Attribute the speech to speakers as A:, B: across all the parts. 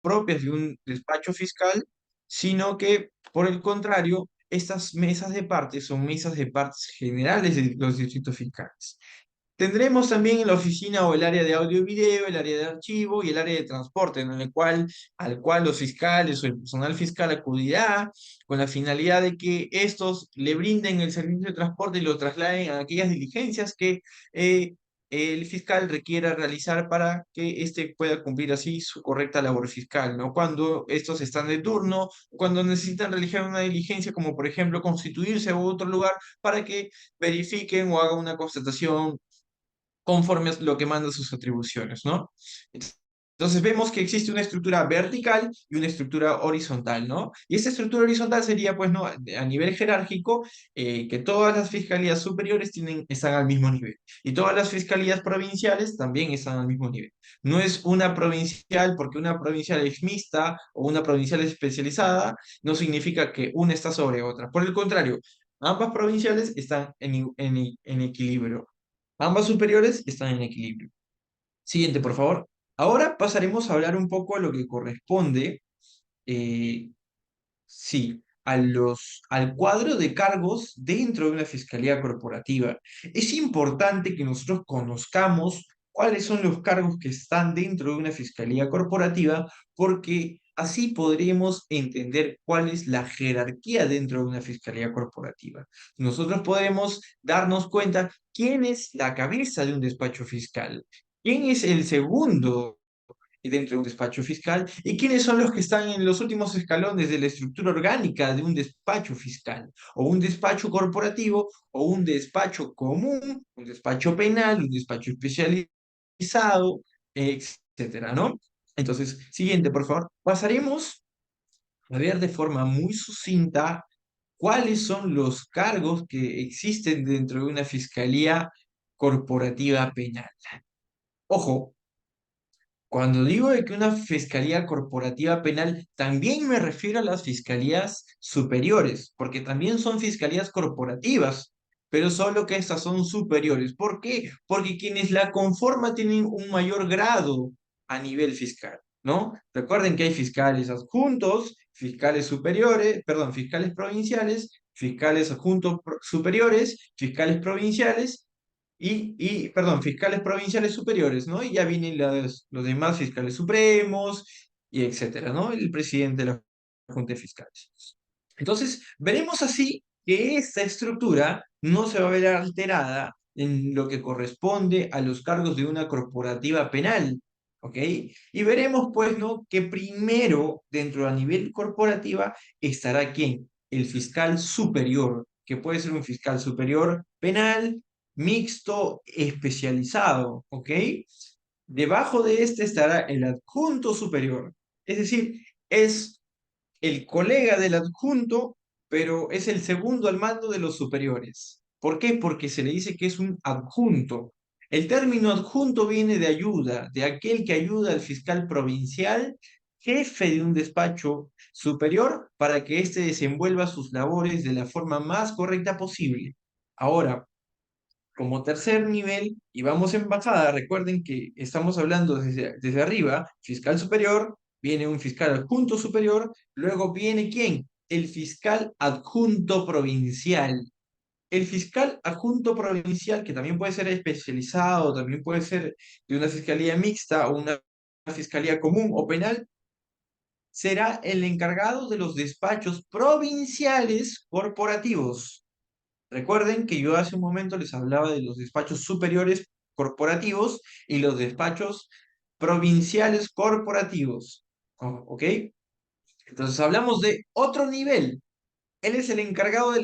A: propias de un despacho fiscal, sino que, por el contrario, estas mesas de partes son mesas de partes generales de los distritos fiscales. Tendremos también en la oficina o el área de audio y video, el área de archivo y el área de transporte, en el cual, al cual los fiscales o el personal fiscal acudirá con la finalidad de que estos le brinden el servicio de transporte y lo trasladen a aquellas diligencias que eh, el fiscal requiera realizar para que éste pueda cumplir así su correcta labor fiscal, ¿no? Cuando estos están de turno, cuando necesitan realizar una diligencia, como por ejemplo constituirse u otro lugar para que verifiquen o hagan una constatación conforme a lo que manda sus atribuciones, ¿no? Entonces vemos que existe una estructura vertical y una estructura horizontal, ¿no? Y esta estructura horizontal sería, pues, ¿no? A nivel jerárquico, que todas las fiscalías superiores están al mismo nivel y todas las fiscalías provinciales también están al mismo nivel. No es una provincial porque una provincial es mixta o una provincial es especializada, no significa que una está sobre otra. Por el contrario, ambas provinciales están en equilibrio. Ambas superiores están en equilibrio. Siguiente, por favor. Ahora pasaremos a hablar un poco de lo que corresponde, eh, sí, al cuadro de cargos dentro de una fiscalía corporativa. Es importante que nosotros conozcamos cuáles son los cargos que están dentro de una fiscalía corporativa, porque así podremos entender cuál es la jerarquía dentro de una fiscalía corporativa. Nosotros podremos darnos cuenta quién es la cabeza de un despacho fiscal, quién es el segundo dentro de un despacho fiscal y quiénes son los que están en los últimos escalones de la estructura orgánica de un despacho fiscal, o un despacho corporativo, o un despacho común, un despacho penal, un despacho especializado, etcétera, ¿no? Entonces, siguiente, por favor. Pasaremos a ver de forma muy sucinta cuáles son los cargos que existen dentro de una fiscalía corporativa penal. Ojo, cuando digo de que una fiscalía corporativa penal, también me refiero a las fiscalías superiores, porque también son fiscalías corporativas, pero solo que estas son superiores. ¿Por qué? Porque quienes la conforman tienen un mayor grado a nivel fiscal, ¿no? Recuerden que hay fiscales adjuntos, fiscales superiores, perdón, fiscales provinciales, fiscales adjuntos superiores, fiscales provinciales perdón, fiscales provinciales superiores, ¿no? Y ya vienen los demás fiscales supremos y etcétera, ¿no? El presidente de la Junta de Fiscales. Entonces, veremos así que esta estructura no se va a ver alterada en lo que corresponde a los cargos de una corporativa penal, ¿ok? Y veremos, pues, ¿no? Que primero, dentro a nivel corporativa, estará ¿quién? El fiscal superior, que puede ser un fiscal superior penal, mixto, especializado, ¿ok? Debajo de este estará el adjunto superior, es decir, es el colega del adjunto, pero es el segundo al mando de los superiores. ¿Por qué? Porque se le dice que es un adjunto. El término adjunto viene de ayuda, de aquel que ayuda al fiscal provincial, jefe de un despacho superior, para que éste desenvuelva sus labores de la forma más correcta posible. Ahora, como tercer nivel, y vamos en bajada, recuerden que estamos hablando desde arriba, fiscal superior, viene un fiscal adjunto superior, luego viene ¿quién? El fiscal adjunto provincial. El fiscal adjunto provincial, que también puede ser especializado, también puede ser de una fiscalía mixta o una fiscalía común o penal, será el encargado de los despachos provinciales corporativos. Recuerden que yo hace un momento les hablaba de los despachos superiores corporativos y los despachos provinciales corporativos. ¿Ok? Entonces hablamos de otro nivel. Él es el encargado de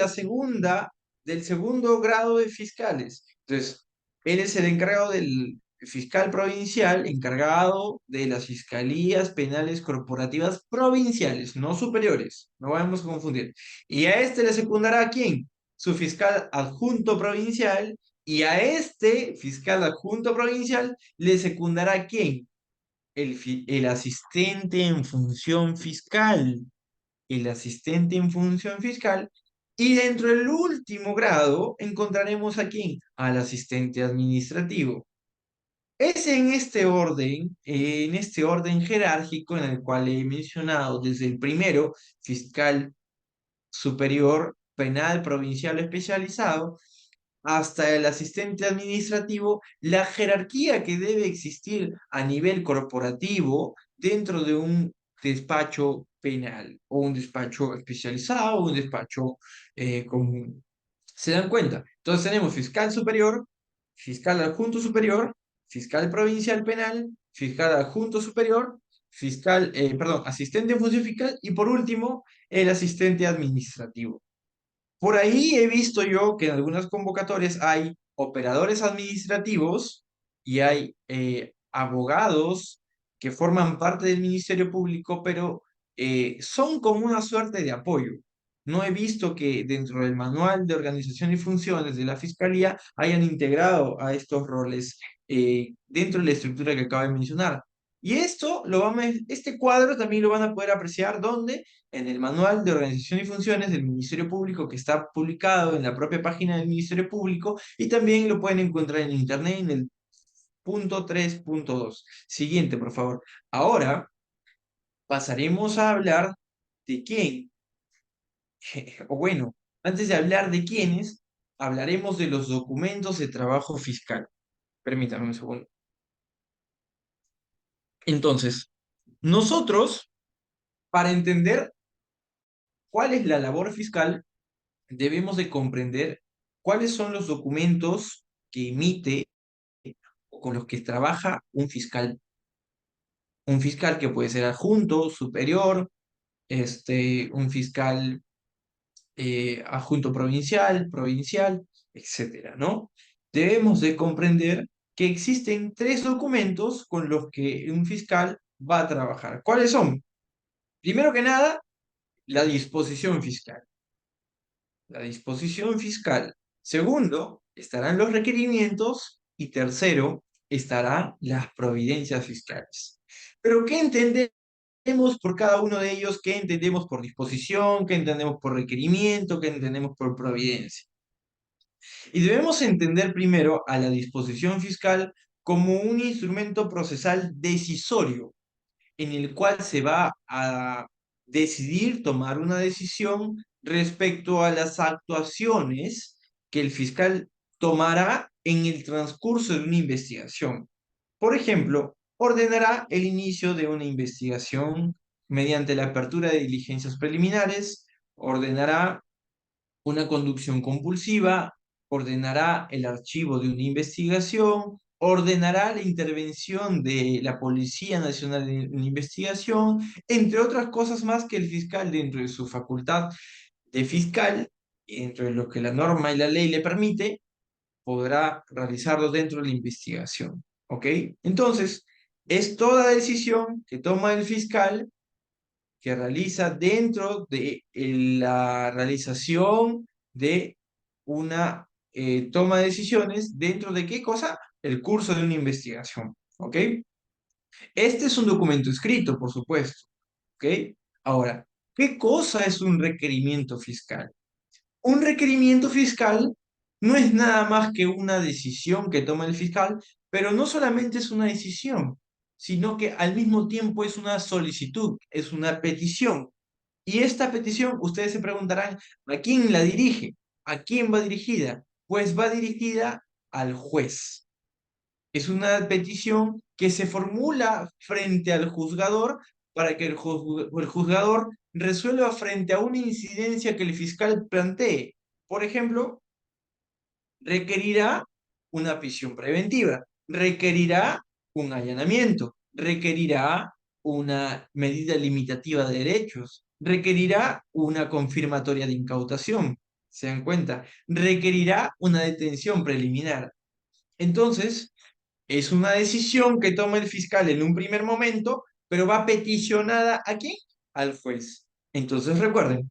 A: del segundo grado de fiscales. Entonces, él es el encargado del fiscal provincial, encargado de las fiscalías penales corporativas provinciales, no superiores. No vamos a confundir. Y a este le secundará ¿a quién? Su fiscal adjunto provincial. Y a este fiscal adjunto provincial le secundará ¿a quién? El asistente en función fiscal, el asistente en función fiscal, y dentro del último grado encontraremos a quién, al asistente administrativo. Es en este orden jerárquico en el cual he mencionado desde el primero, fiscal superior, penal, provincial especializado, hasta el asistente administrativo, la jerarquía que debe existir a nivel corporativo dentro de un despacho penal o un despacho especializado o un despacho común. ¿Se dan cuenta? Entonces tenemos fiscal superior, fiscal adjunto superior, fiscal provincial penal, fiscal adjunto superior, asistente en función fiscal y por último, el asistente administrativo. Por ahí he visto yo que en algunas convocatorias hay operadores administrativos y hay abogados que forman parte del Ministerio Público, pero son como una suerte de apoyo. No he visto que dentro del manual de organización y funciones de la Fiscalía hayan integrado a estos roles dentro de la estructura que acabo de mencionar. Y este cuadro también lo van a poder apreciar donde en el manual de organización y funciones del Ministerio Público que está publicado en la propia página del Ministerio Público y también lo pueden encontrar en internet en el punto 3.2. Siguiente, por favor. Ahora pasaremos a hablar de quién, o bueno, antes de hablar de quiénes, hablaremos de los documentos de trabajo fiscal. Permítame un segundo. Entonces, nosotros, para entender cuál es la labor fiscal, debemos de comprender cuáles son los documentos que emite o con los que trabaja un fiscal. Un fiscal que puede ser adjunto, superior, un fiscal adjunto provincial, provincial, etcétera, ¿no? Debemos de comprender que existen tres documentos con los que un fiscal va a trabajar. ¿Cuáles son? Primero que nada, la disposición fiscal. La disposición fiscal. Segundo, estarán los requerimientos. Y tercero, estarán las providencias fiscales. Pero, ¿qué entendemos por cada uno de ellos? ¿Qué entendemos por disposición? ¿Qué entendemos por requerimiento? ¿Qué entendemos por providencia? Y debemos entender primero a la disposición fiscal como un instrumento procesal decisorio en el cual se va a decidir tomar una decisión respecto a las actuaciones que el fiscal tomará en el transcurso de una investigación. Por ejemplo, ordenará el inicio de una investigación mediante la apertura de diligencias preliminares, ordenará una conducción compulsiva, ordenará el archivo de una investigación, ordenará la intervención de la Policía Nacional en investigación, entre otras cosas más que el fiscal dentro de su facultad de fiscal, dentro de lo que la norma y la ley le permite, podrá realizarlo dentro de la investigación. ¿Ok? Entonces, es toda decisión que toma el fiscal que realiza dentro de la realización de una toma de decisiones, ¿dentro de qué cosa? El curso de una investigación, ¿ok? Este es un documento escrito, por supuesto, ¿ok? Ahora, ¿qué cosa es un requerimiento fiscal? Un requerimiento fiscal no es nada más que una decisión que toma el fiscal, pero no solamente es una decisión, sino que al mismo tiempo es una solicitud, es una petición. Y esta petición, ustedes se preguntarán, ¿a quién la dirige? ¿A quién va dirigida? Pues va dirigida al juez. Es una petición que se formula frente al juzgador para que el juzgador resuelva frente a una incidencia que el fiscal plantee. Por ejemplo, requerirá una prisión preventiva, requerirá un allanamiento, requerirá una medida limitativa de derechos, requerirá una confirmatoria de incautación, ¿se dan cuenta? Requerirá una detención preliminar. Entonces, es una decisión que toma el fiscal en un primer momento, pero va peticionada ¿a quién? Al juez. Entonces, recuerden,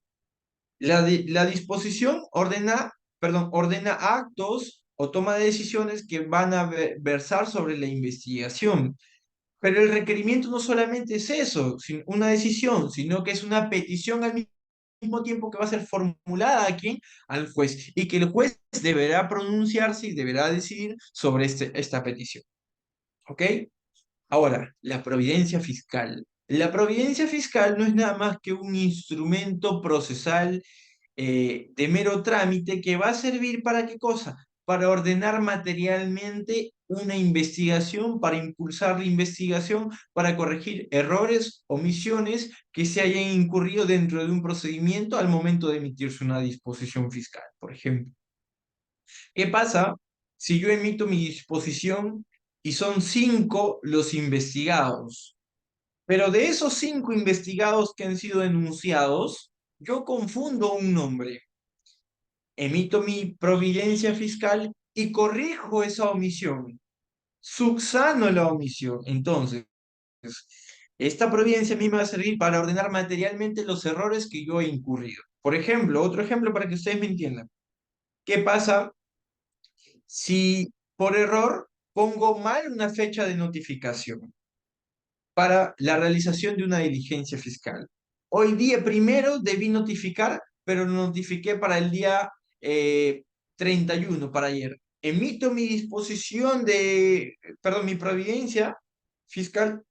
A: la disposición ordena actos o toma de decisiones que van a versar sobre la investigación. Pero el requerimiento no solamente es eso, una decisión, sino que es una petición al mismo tiempo que va a ser formulada aquí al juez y que el juez deberá pronunciarse y deberá decidir sobre esta petición. ¿Ok? Ahora, la providencia fiscal. La providencia fiscal no es nada más que un instrumento procesal de mero trámite que va a servir para qué cosa? Para ordenar materialmente una investigación, para impulsar la investigación, para corregir errores, omisiones que se hayan incurrido dentro de un procedimiento al momento de emitirse una disposición fiscal, por ejemplo. ¿Qué pasa si yo emito mi disposición y son 5 los investigados? Pero de esos 5 investigados que han sido denunciados, yo confundo un nombre, emito mi providencia fiscal y corrijo esa omisión, subsano la omisión. Entonces, esta providencia a mí me va a servir para ordenar materialmente los errores que yo he incurrido. Por ejemplo, otro ejemplo para que ustedes me entiendan. ¿Qué pasa si por error pongo mal una fecha de notificación para la realización de una diligencia fiscal? Hoy día primero debí notificar, pero lo notifiqué para el día eh, 31, para ayer. Emito mi disposición perdón, mi providencia fiscal,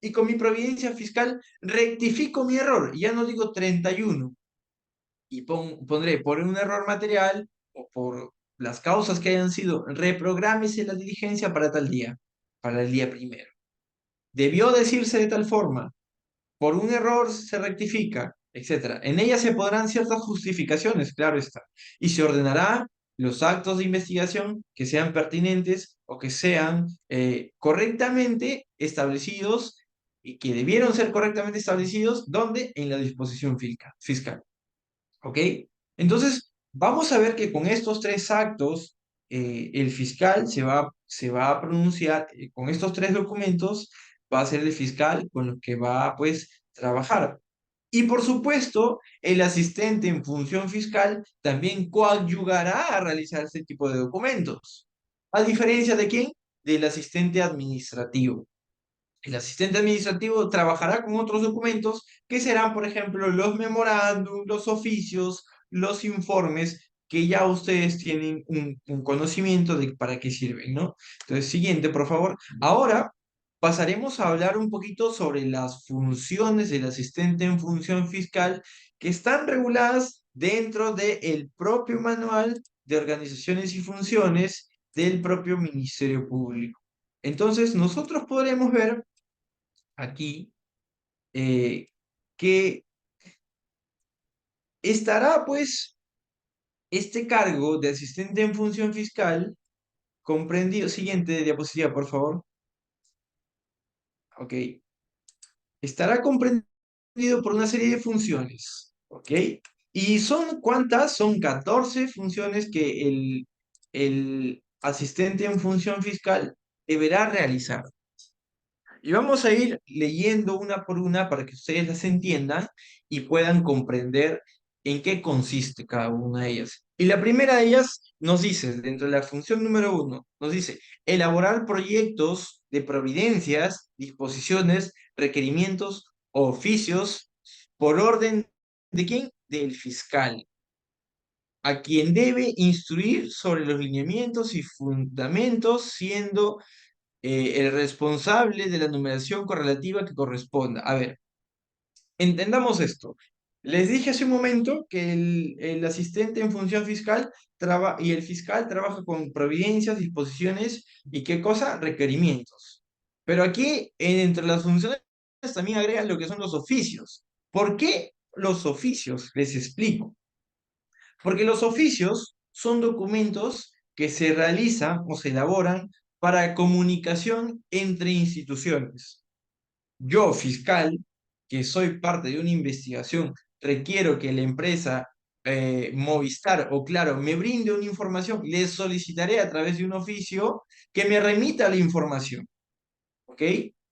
A: y con mi providencia fiscal rectifico mi error. Ya no digo 31 y pondré por un error material o por las causas que hayan sido, reprográmese la diligencia para tal día, para el día primero. Debió decirse de tal forma, por un error se rectifica, etcétera. En ella se podrán ciertas justificaciones, claro está, y se ordenará los actos de investigación que sean pertinentes o que sean correctamente establecidos y que debieron ser correctamente establecidos, ¿dónde? En la disposición fiscal. ¿Ok? Entonces, vamos a ver que con estos tres actos, el fiscal se va a pronunciar, con estos tres documentos, va a ser el fiscal con los que va, pues, trabajar. Y por supuesto, el asistente en función fiscal también coadyuvará a realizar este tipo de documentos. ¿A diferencia de quién? Del asistente administrativo. El asistente administrativo trabajará con otros documentos que serán, por ejemplo, los memorándum, los oficios, los informes, que ya ustedes tienen un conocimiento de para qué sirven, ¿no? Entonces, siguiente, por favor. Ahora pasaremos a hablar un poquito sobre las funciones del asistente en función fiscal que están reguladas dentro del propio manual de organizaciones y funciones del propio Ministerio Público. Entonces, nosotros podremos ver aquí eh, que estará pues este cargo de asistente en función fiscal comprendido, siguiente diapositiva por favor, ok, estará comprendido por una serie de funciones, ok, y son ¿cuántas? Son 14 funciones que el asistente en función fiscal deberá realizar. Y vamos a ir leyendo una por una para que ustedes las entiendan y puedan comprender en qué consiste cada una de ellas. Y la primera de ellas nos dice, dentro de la función número 1, nos dice elaborar proyectos de providencias, disposiciones, requerimientos, oficios, por orden de quién? Del fiscal, a quien debe instruir sobre los lineamientos y fundamentos, siendo el responsable de la numeración correlativa que corresponda. A ver, entendamos esto. Les dije hace un momento que el asistente en función fiscal y el fiscal trabaja con providencias, disposiciones y qué cosa, requerimientos. Pero aquí, entre las funciones, también agregan lo que son los oficios. ¿Por qué los oficios? Les explico. Porque los oficios son documentos que se realizan o se elaboran para comunicación entre instituciones. Yo, fiscal, que soy parte de una investigación, requiero que la empresa Movistar o Claro me brinde una información, le solicitaré a través de un oficio que me remita la información, ¿ok?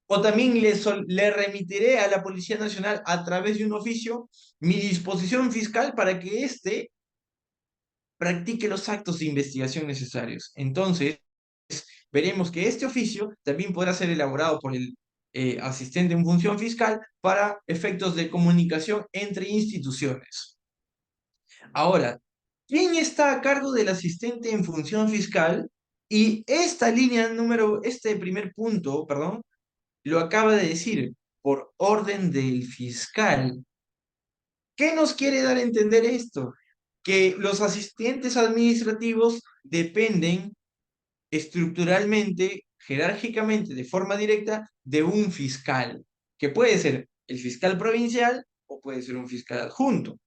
A: O también le remitiré a la Policía Nacional a través de un oficio mi disposición fiscal para que éste practique los actos de investigación necesarios. Entonces, veremos que este oficio también podrá ser elaborado por el asistente en función fiscal para efectos de comunicación entre instituciones. Ahora, ¿quién está a cargo del asistente en función fiscal? Y esta línea número, este primer punto, perdón, lo acaba de decir, por orden del fiscal. ¿Qué nos quiere dar a entender esto? Que los asistentes administrativos dependen estructuralmente, jerárquicamente, de forma directa, de un fiscal, que puede ser el fiscal provincial o puede ser un fiscal adjunto.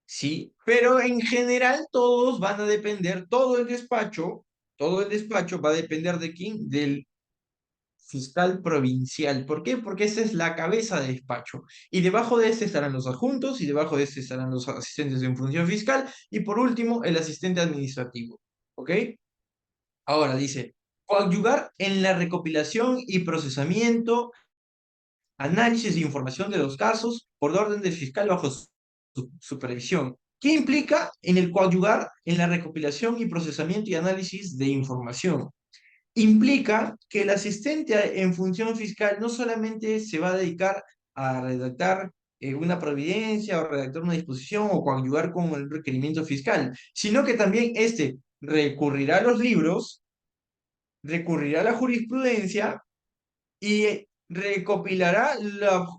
A: Sí, pero en general todos van a depender, todo el despacho va a depender de quién, del fiscal provincial. ¿Por qué? Porque esa es la cabeza de despacho. Y debajo de este estarán los adjuntos, y debajo de este estarán los asistentes en función fiscal, y por último, el asistente administrativo. ¿Ok? Ahora dice, coadyuvar en la recopilación y procesamiento, análisis e información de los casos por orden del fiscal bajo su supervisión. ¿Qué implica en el coadyuvar en la recopilación y procesamiento y análisis de información? Implica que el asistente en función fiscal no solamente se va a dedicar a redactar una providencia o redactar una disposición o coadyuvar con el requerimiento fiscal, sino que también este recurrirá a los libros, recurrirá a la jurisprudencia y recopilará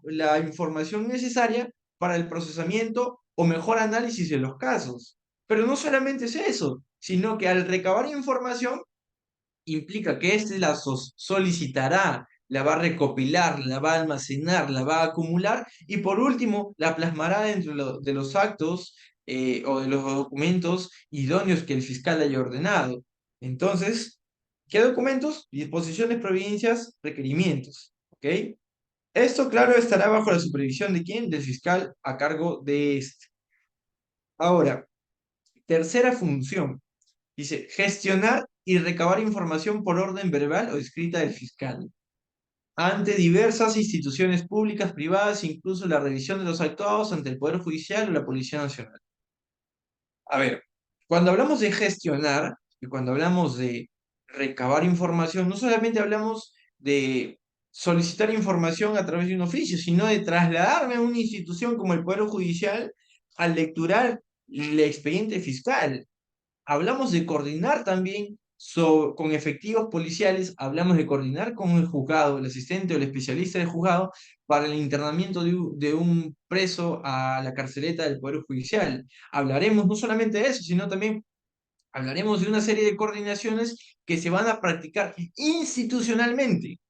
A: la información necesaria para el procesamiento o mejor análisis de los casos. Pero no solamente es eso, sino que al recabar información implica que éste la solicitará, la va a recopilar, la va a almacenar, la va a acumular y por último la plasmará dentro de los actos o de los documentos idóneos que el fiscal haya ordenado. Entonces, ¿qué documentos? Disposiciones, providencias, requerimientos. ¿Ok? Esto, claro, estará bajo la supervisión de quién? Del fiscal a cargo de este. Ahora, tercera función. Dice, gestionar y recabar información por orden verbal o escrita del fiscal ante diversas instituciones públicas, privadas, incluso la revisión de los actuados ante el Poder Judicial o la Policía Nacional. A ver, cuando hablamos de gestionar y cuando hablamos de recabar información, no solamente hablamos de solicitar información a través de un oficio, sino de trasladarme a una institución como el Poder Judicial al lecturar el expediente fiscal. Hablamos de coordinar también con efectivos policiales, hablamos de coordinar con el juzgado, el asistente o el especialista del juzgado para el internamiento de un preso a la carceleta del Poder Judicial. Hablaremos no solamente de eso, sino también hablaremos de una serie de coordinaciones que se van a practicar institucionalmente.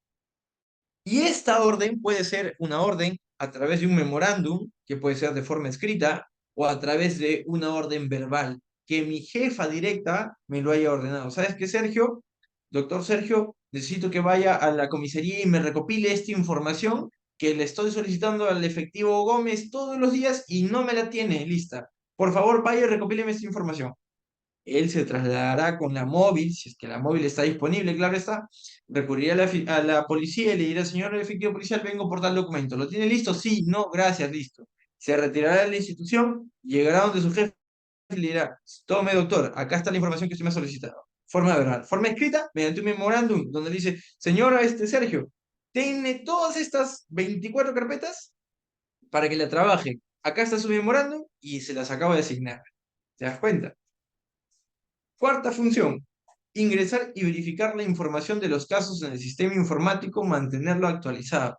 A: Y esta orden puede ser una orden a través de un memorándum, que puede ser de forma escrita, o a través de una orden verbal, que mi jefa directa me lo haya ordenado. ¿Sabes qué, Sergio? Doctor Sergio, necesito que vaya a la comisaría y me recopile esta información que le estoy solicitando al efectivo Gómez todos los días y no me la tiene lista. Por favor, vaya y recopíleme esta información. Él se trasladará con la móvil, si es que la móvil está disponible, claro está, recurrirá a la policía y le dirá, señor efectivo policial, vengo por tal documento. ¿Lo tiene listo? Sí, no, gracias, listo. Se retirará de la institución, llegará donde su jefe y le dirá, tome doctor, acá está la información que usted me ha solicitado. Forma verbal. Forma escrita, mediante un memorándum, donde le dice, señora Sergio, tiene todas estas 24 carpetas para que la trabaje. Acá está su memorándum y se las acabo de asignar. ¿Te das cuenta? Cuarta función, ingresar y verificar la información de los casos en el sistema informático, mantenerlo actualizado.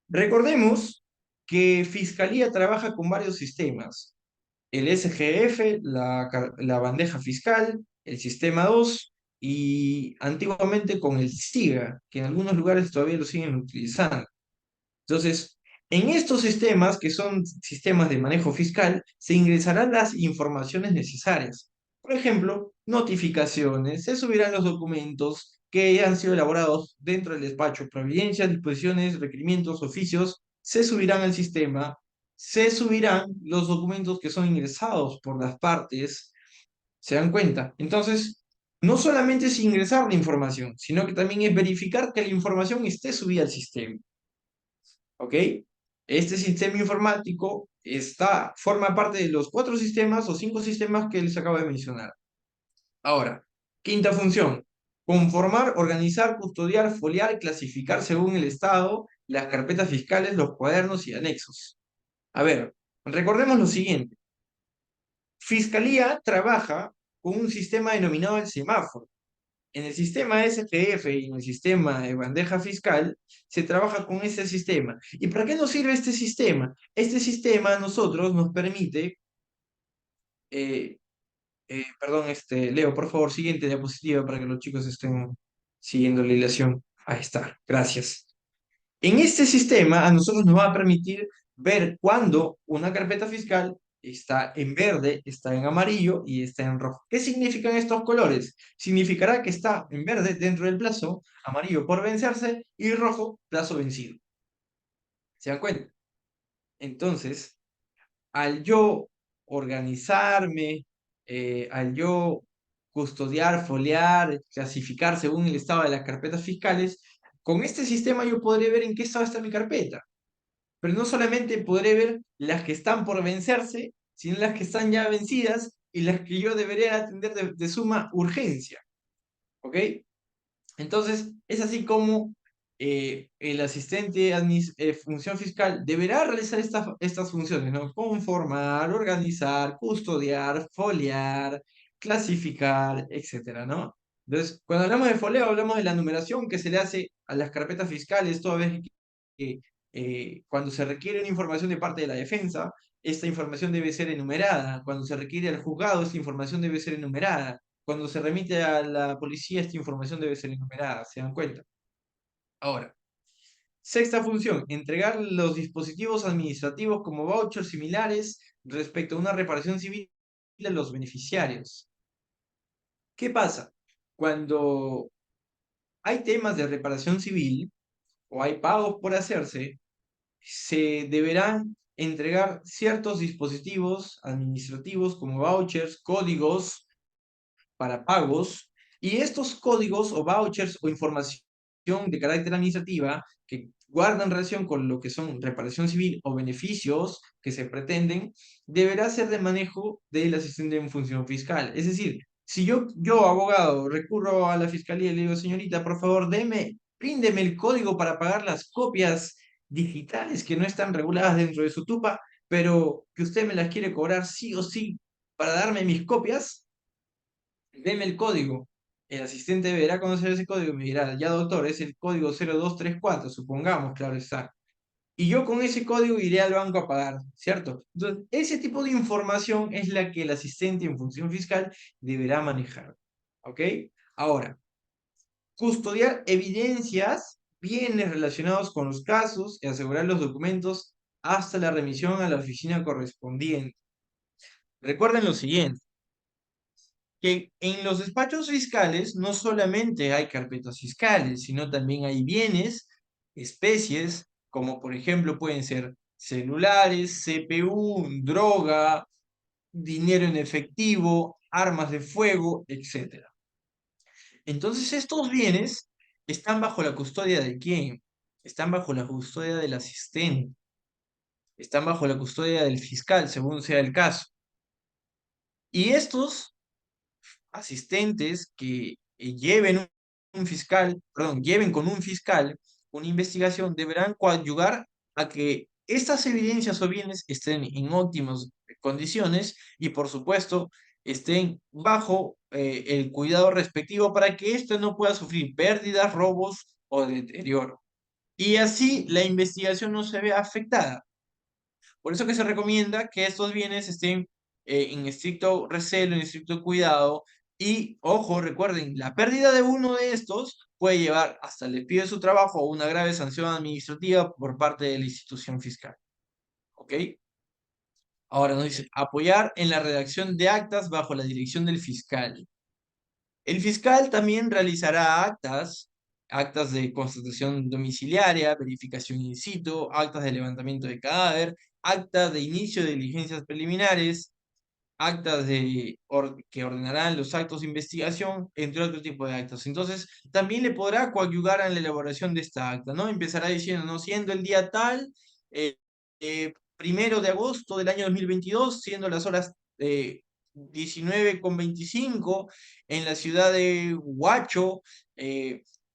A: Recordemos que Fiscalía trabaja con varios sistemas. El SGF, la bandeja fiscal, el sistema 2 y antiguamente con el SIGA, que en algunos lugares todavía lo siguen utilizando. Entonces, en estos sistemas, que son sistemas de manejo fiscal, se ingresarán las informaciones necesarias. Por ejemplo, notificaciones, se subirán los documentos que han sido elaborados dentro del despacho, providencias, disposiciones, requerimientos, oficios, se subirán al sistema, se subirán los documentos que son ingresados por las partes, ¿se dan cuenta? Entonces, no solamente es ingresar la información, sino que también es verificar que la información esté subida al sistema. ¿Ok? Este sistema informático forma parte de los 4 sistemas o 5 sistemas que les acabo de mencionar. Ahora, quinta función. Conformar, organizar, custodiar, foliar, clasificar según el estado las carpetas fiscales, los cuadernos y anexos. A ver, recordemos lo siguiente. Fiscalía trabaja con un sistema denominado el semáforo. En el sistema SPF y en el sistema de bandeja fiscal se trabaja con este sistema. ¿Y para qué nos sirve este sistema? Este sistema a nosotros nos permite, eh, perdón, Leo, por favor, siguiente diapositiva para que los chicos estén siguiendo la hilación. Ahí está, gracias. En este sistema a nosotros nos va a permitir ver cuándo una carpeta fiscal está en verde, está en amarillo y está en rojo. ¿Qué significan estos colores? Significará que está en verde dentro del plazo, amarillo por vencerse y rojo plazo vencido. ¿Se dan cuenta? Entonces, al yo organizarme, al yo custodiar, foliar, clasificar según el estado de las carpetas fiscales, con este sistema yo podré ver en qué estado está mi carpeta. Pero no solamente podré ver las que están por vencerse, sino las que están ya vencidas y las que yo debería atender de suma urgencia. ¿Ok? Entonces, es así como el asistente función fiscal deberá realizar estas funciones, ¿no? Conformar, organizar, custodiar, foliar, clasificar, etcétera, ¿no? Entonces, cuando hablamos de foleo, hablamos de la numeración que se le hace a las carpetas fiscales toda vez que cuando se requiere una información de parte de la defensa, esta información debe ser enumerada. Cuando se requiere al juzgado, esta información debe ser enumerada. Cuando se remite a la policía, esta información debe ser enumerada, ¿se dan cuenta? Ahora, sexta función, entregar los dispositivos administrativos como vouchers similares respecto a una reparación civil a los beneficiarios. ¿Qué pasa? Cuando hay temas de reparación civil o hay pagos por hacerse, se deberán entregar ciertos dispositivos administrativos como vouchers, códigos para pagos, y estos códigos o vouchers o información de carácter administrativa que guardan relación con lo que son reparación civil o beneficios que se pretenden, deberá ser de manejo del asistente en función fiscal. Es decir, si yo abogado, recurro a la fiscalía y le digo, señorita, por favor, bríndeme el código para pagar las copias digitales que no están reguladas dentro de su tupa, pero que usted me las quiere cobrar sí o sí para darme mis copias, deme el código. El asistente deberá conocer ese código y me dirá, ya doctor, es el código 0234, supongamos, claro está. Y yo con ese código iré al banco a pagar, ¿cierto? Entonces, ese tipo de información es la que el asistente en función fiscal deberá manejar. ¿Ok? Ahora, custodiar evidencias, bienes relacionados con los casos y asegurar los documentos hasta la remisión a la oficina correspondiente. Recuerden lo siguiente, que en los despachos fiscales no solamente hay carpetas fiscales, sino también hay bienes, especies, como por ejemplo pueden ser celulares, CPU, droga, dinero en efectivo, armas de fuego, etc. Entonces estos bienes están bajo la custodia de quién? Están bajo la custodia del asistente, están bajo la custodia del fiscal, según sea el caso. Y estos asistentes que un fiscal, perdón, lleven con un fiscal una investigación, deberán coadyuvar a que estas evidencias o bienes estén en óptimas condiciones y, por supuesto, estén bajo el cuidado respectivo para que éste no pueda sufrir pérdidas, robos o deterioro. Y así la investigación no se vea afectada. Por eso que se recomienda que estos bienes estén en estricto recelo, en estricto cuidado. Y, ojo, recuerden, la pérdida de uno de estos puede llevar hasta el despido de su trabajo o una grave sanción administrativa por parte de la institución fiscal. ¿Ok? Ahora nos dice, apoyar en la redacción de actas bajo la dirección del fiscal. El fiscal también realizará actas de constatación domiciliaria, verificación in situ, actas de levantamiento de cadáver, actas de inicio de diligencias preliminares, actas que ordenarán los actos de investigación, entre otro tipo de actas. Entonces, también le podrá coadyugar en la elaboración de esta acta, ¿no? Empezará diciendo, ¿no? Siendo el día tal, 1 de agosto del año 2022, siendo las horas 19:25, en la ciudad de Huacho,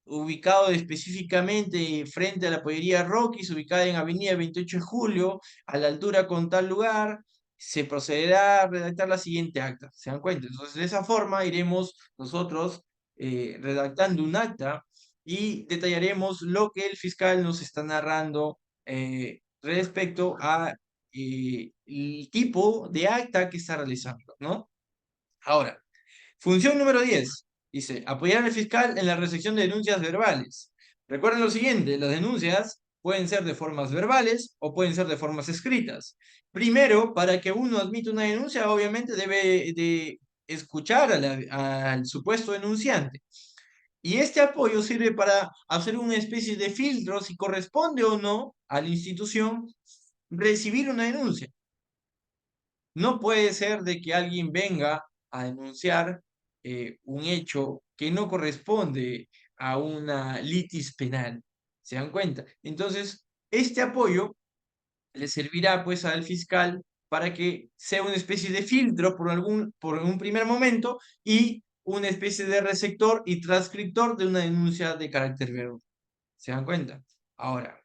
A: ubicado específicamente frente a la pollería Rockies, ubicada en Avenida 28 de Julio, a la altura con tal lugar, se procederá a redactar la siguiente acta. ¿Se dan cuenta? Entonces, de esa forma iremos nosotros redactando un acta y detallaremos lo que el fiscal nos está narrando respecto a el tipo de acta que está realizando, ¿no? Ahora, función número 10 dice, apoyar al fiscal en la recepción de denuncias verbales. Recuerden lo siguiente, las denuncias pueden ser de formas verbales o pueden ser de formas escritas. Primero, para que uno admita una denuncia, obviamente debe de escuchar al supuesto denunciante. Y este apoyo sirve para hacer una especie de filtro si corresponde o no a la institución recibir una denuncia. No puede ser de que alguien venga a denunciar un hecho que no corresponde a una litis penal. ¿Se dan cuenta? Entonces, este apoyo le servirá pues al fiscal para que sea una especie de filtro por un primer momento y una especie de receptor y transcriptor de una denuncia de carácter verbal. ¿Se dan cuenta? Ahora,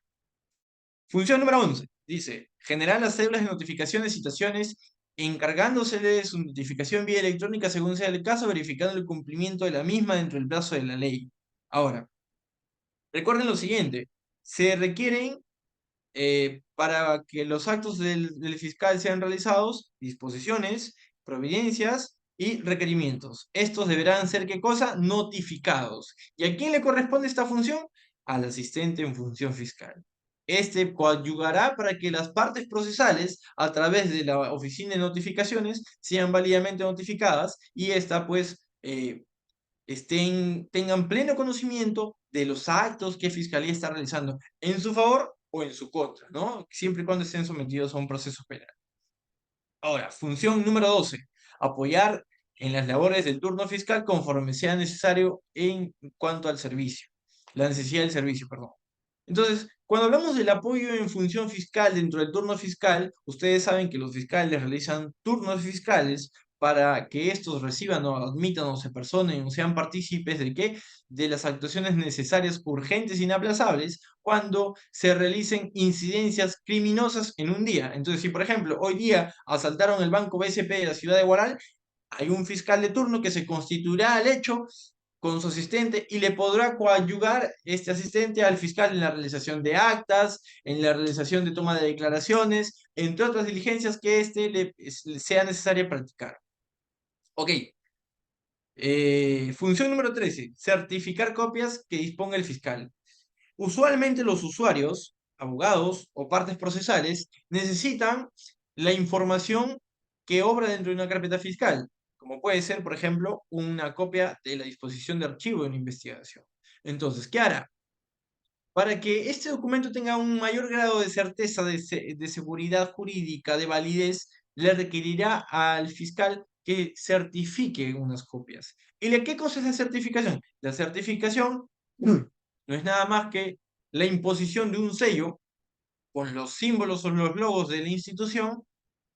A: función número 11. Dice, generar las cédulas de notificación de situaciones encargándose de su notificación vía electrónica según sea el caso, verificando el cumplimiento de la misma dentro del plazo de la ley. Ahora, recuerden lo siguiente, se requieren para que los actos del fiscal sean realizados, disposiciones, providencias y requerimientos. Estos deberán ser, ¿qué cosa? Notificados. ¿Y a quién le corresponde esta función? Al asistente en función fiscal. Este coadyuvará para que las partes procesales, a través de la oficina de notificaciones, sean válidamente notificadas y esta, pues, tengan pleno conocimiento de los actos que Fiscalía está realizando en su favor o en su contra, ¿no? Siempre y cuando estén sometidos a un proceso penal. Ahora, función número 12, apoyar en las labores del turno fiscal conforme sea necesario en cuanto al servicio, la necesidad del servicio, perdón. Entonces, cuando hablamos del apoyo en función fiscal dentro del turno fiscal, ustedes saben que los fiscales realizan turnos fiscales para que estos reciban o admitan o se personen o sean partícipes de qué, de las actuaciones necesarias, urgentes e inaplazables cuando se realicen incidencias criminosas en un día. Entonces, si por ejemplo hoy día asaltaron el banco BCP de la ciudad de Guaral, hay un fiscal de turno que se constituirá al hecho con su asistente y le podrá coadyugar este asistente al fiscal en la realización de actas, en la realización de toma de declaraciones, entre otras diligencias que sea necesaria practicar. Ok. Función número 13. Certificar copias que disponga el fiscal. Usualmente los usuarios, abogados o partes procesales necesitan la información que obra dentro de una carpeta fiscal, como puede ser, por ejemplo, una copia de la disposición de archivo de una investigación. Entonces, ¿qué hará? Para que este documento tenga un mayor grado de certeza, de seguridad jurídica, de validez, le requerirá al fiscal que certifique unas copias. ¿Y de qué cosa es la certificación? La certificación no es nada más que la imposición de un sello con los símbolos o los logos de la institución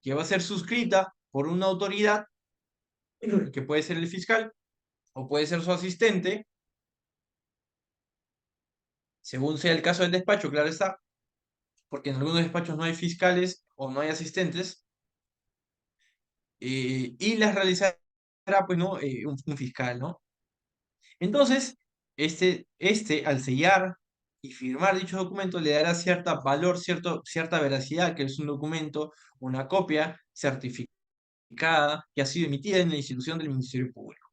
A: que va a ser suscrita por una autoridad, que puede ser el fiscal o puede ser su asistente, según sea el caso del despacho, claro está, porque en algunos despachos no hay fiscales o no hay asistentes, y las realizará, pues, ¿no? Un fiscal, ¿no? Entonces, al sellar y firmar dicho documento, le dará cierta valor, cierta veracidad, que es un documento, una copia certificada que ha sido emitida en la institución del Ministerio Público.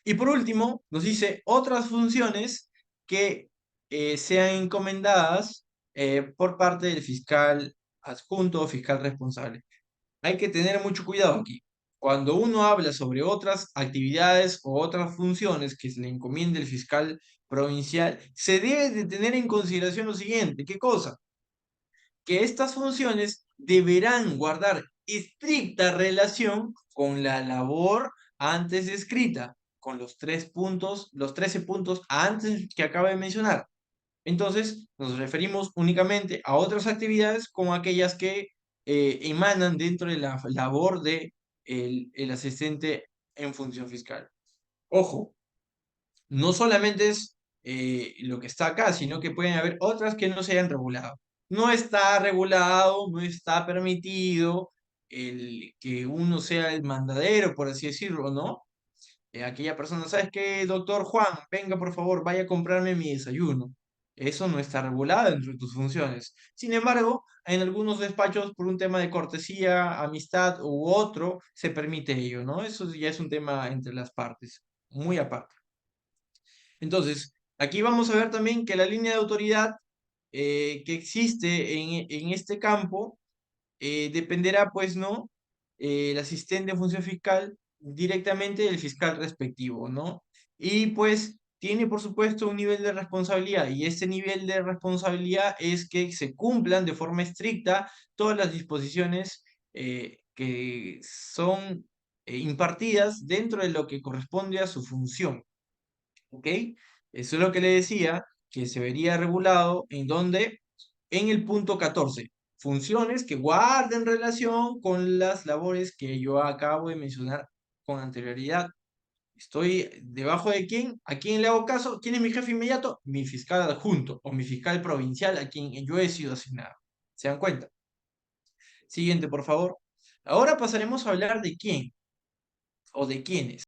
A: Y por último, nos dice otras funciones que sean encomendadas por parte del fiscal adjunto o fiscal responsable. Hay que tener mucho cuidado aquí. Cuando uno habla sobre otras actividades o otras funciones que se le encomienda el fiscal provincial, se debe de tener en consideración lo siguiente. ¿Qué cosa? Que estas funciones deberán guardar estricta relación con la labor antes descrita, con los 3 puntos, los 13 puntos antes que acabo de mencionar. Entonces, nos referimos únicamente a otras actividades como aquellas que emanan dentro de la labor de el asistente en función fiscal. Ojo, no solamente es lo que está acá, sino que pueden haber otras que no se hayan regulado. No está regulado, no está permitido el que uno sea el mandadero, por así decirlo, ¿no? Aquella persona, ¿sabes qué, doctor Juan? Venga, por favor, vaya a comprarme mi desayuno. Eso no está regulado dentro de tus funciones. Sin embargo, en algunos despachos, por un tema de cortesía, amistad u otro, se permite ello, ¿no? Eso ya es un tema entre las partes, muy aparte. Entonces, aquí vamos a ver también que la línea de autoridad que existe en este campo dependerá, pues, ¿no? El asistente de función fiscal directamente del fiscal respectivo, ¿no? Y pues tiene, por supuesto, un nivel de responsabilidad y este nivel de responsabilidad es que se cumplan de forma estricta todas las disposiciones que son impartidas dentro de lo que corresponde a su función, ¿ok? Eso es lo que le decía, que se vería regulado en donde, en el punto 14 funciones que guarden relación con las labores que yo acabo de mencionar con anterioridad. ¿Estoy debajo de quién? ¿A quién le hago caso? ¿Quién es mi jefe inmediato? Mi fiscal adjunto o mi fiscal provincial a quien yo he sido asignado. ¿Se dan cuenta? Siguiente, por favor. Ahora pasaremos a hablar de quién o de quiénes.